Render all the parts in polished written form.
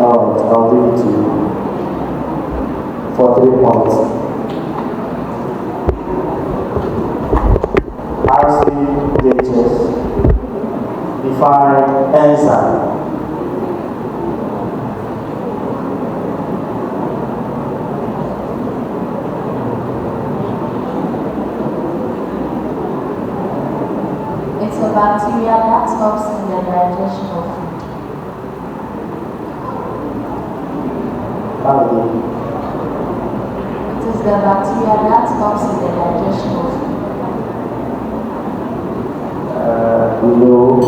Alright, I'll leave it to you for 3 points. RCDHS. Define enzyme. It's a bacteria that helps in the digestion of food. It is the bacteria that helps in the digestion of food. No.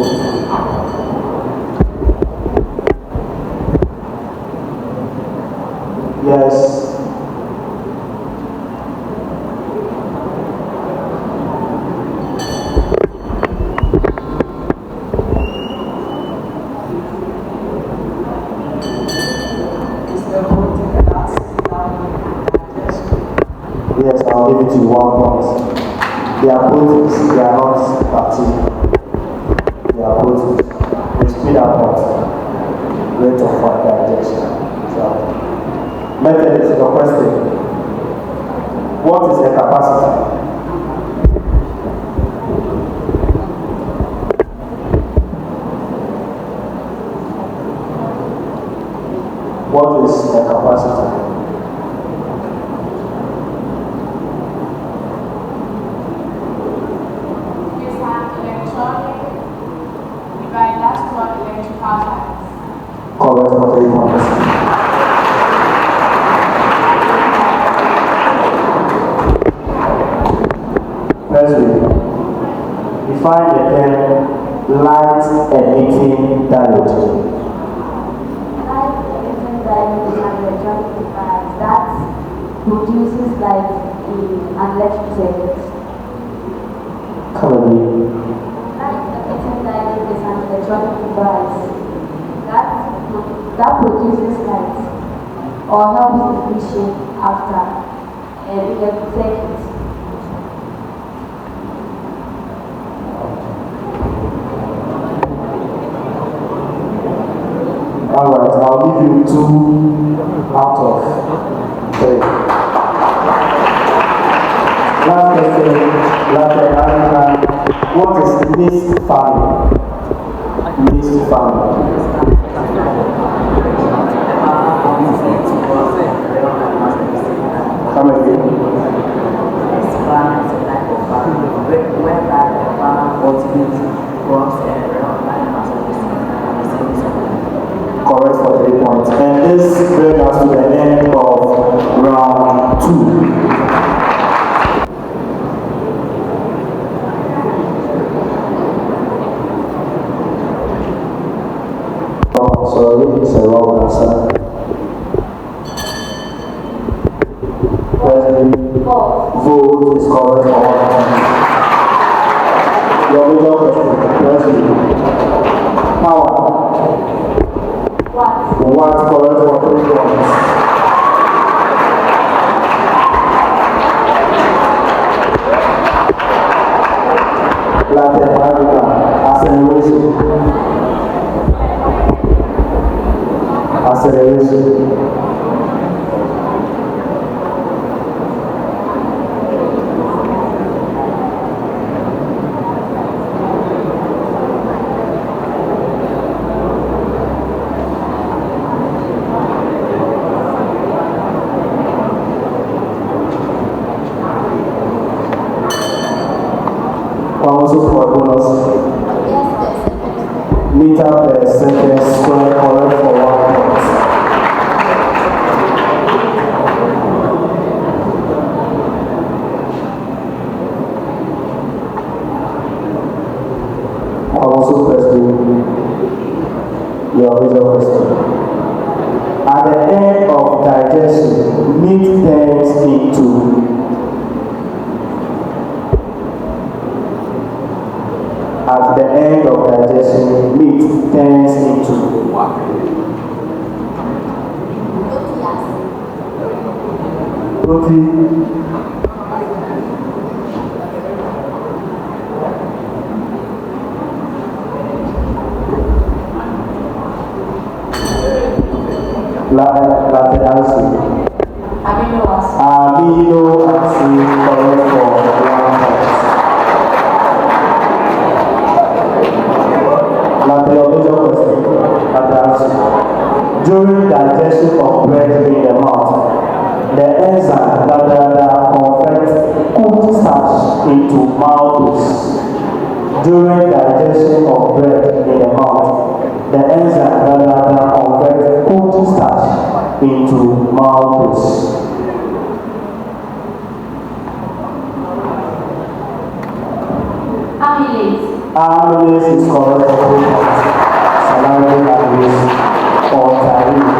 Yes. Yes, I'll give it to you 1 point. They are proteins, they are not bacteria. They are proteins. They speed up rate of digestion. So, method is your question. What is the capacity? What is the capacity? Correct for 3 points. Firstly, define the term light emitting diode. Light emitting diode is an electronic device that produces light in an electric circuit. Come again. Light emitting diode is an electronic device that produces light or helps in vision after an electric circuit. Alright, I'll give you 2 out of 3. Last question, Larteh, what is this family? This family. Come again. This farm is a type of farm whereby the farmer cultivates crops and animals at the same time. Correct for 3 points. And this brings us to the end of round 2. Sorry, it's a wrong answer. Vote is correct for 1 point. Your middle question, Presley. Power. What correct for 3 points? Larteh, acceleration. Acceleration. Also for bonus. Meter per second square correct for 1 point. Also question. Your original question. At the end of digestion, meat turns into. At the end of digestion, meat turns into what? Protein. Larteh acid. Amino acid. Amino acid correct for 1 point. Larteh, your major question. Larteh acid. During digestion of bread in the mouth, the enzyme that converts cooked starch into maltose. During digestion of bread in the mouth, the enzyme that converts cooked starch into maltose. Amylase. Amylase is correct for 3 points. Salivary amylase or taurine.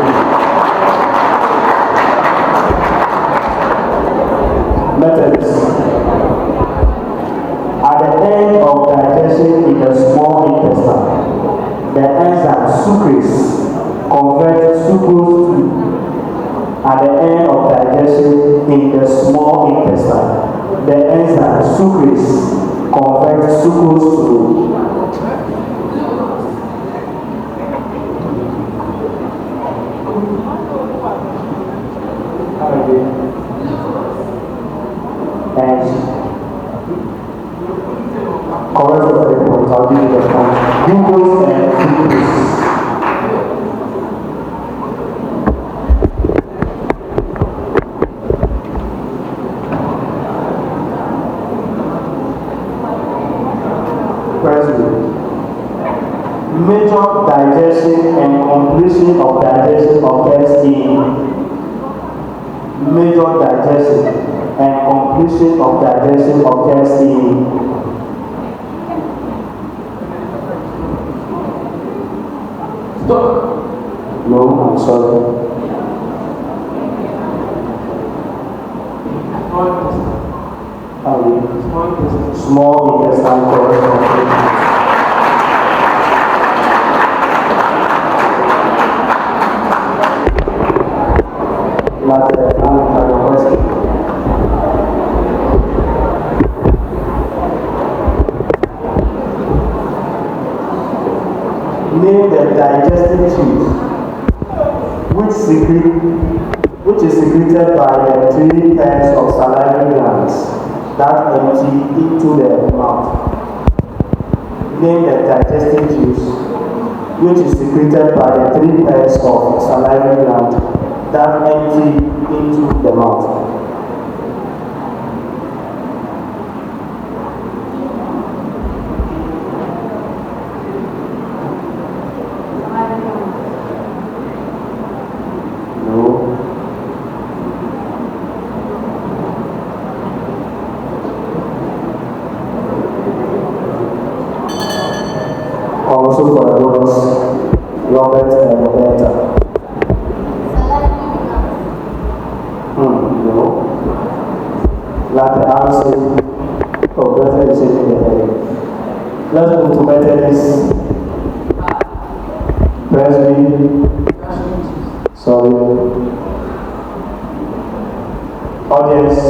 Methods. At the end of digestion in the small intestine, the enzyme sucrase converts sucrose to. At the end of digestion in the small intestine, the enzyme sucrase converts sucrose to. And correct for 3 points. I'll give you the point. Glucose and fructose. Major digestion and completion of digestion occurs in. Major digestion and completion of digestion occurs in. Stop. No, I'm sorry. Small intestine correct. Larteh, now you have your question. Name the digestive tube which is secreted by the 3 pairs of salivary glands that empty into the mouth. Name the digestive tubes which is secreted by the 3 pairs of salivary glands that empty into the mouth. No. Also for the bonus, Robert and Roberta. No. Larteh acid. Oh, better is shaking the head. Let's move to methods. Presby. Sorry. Audience.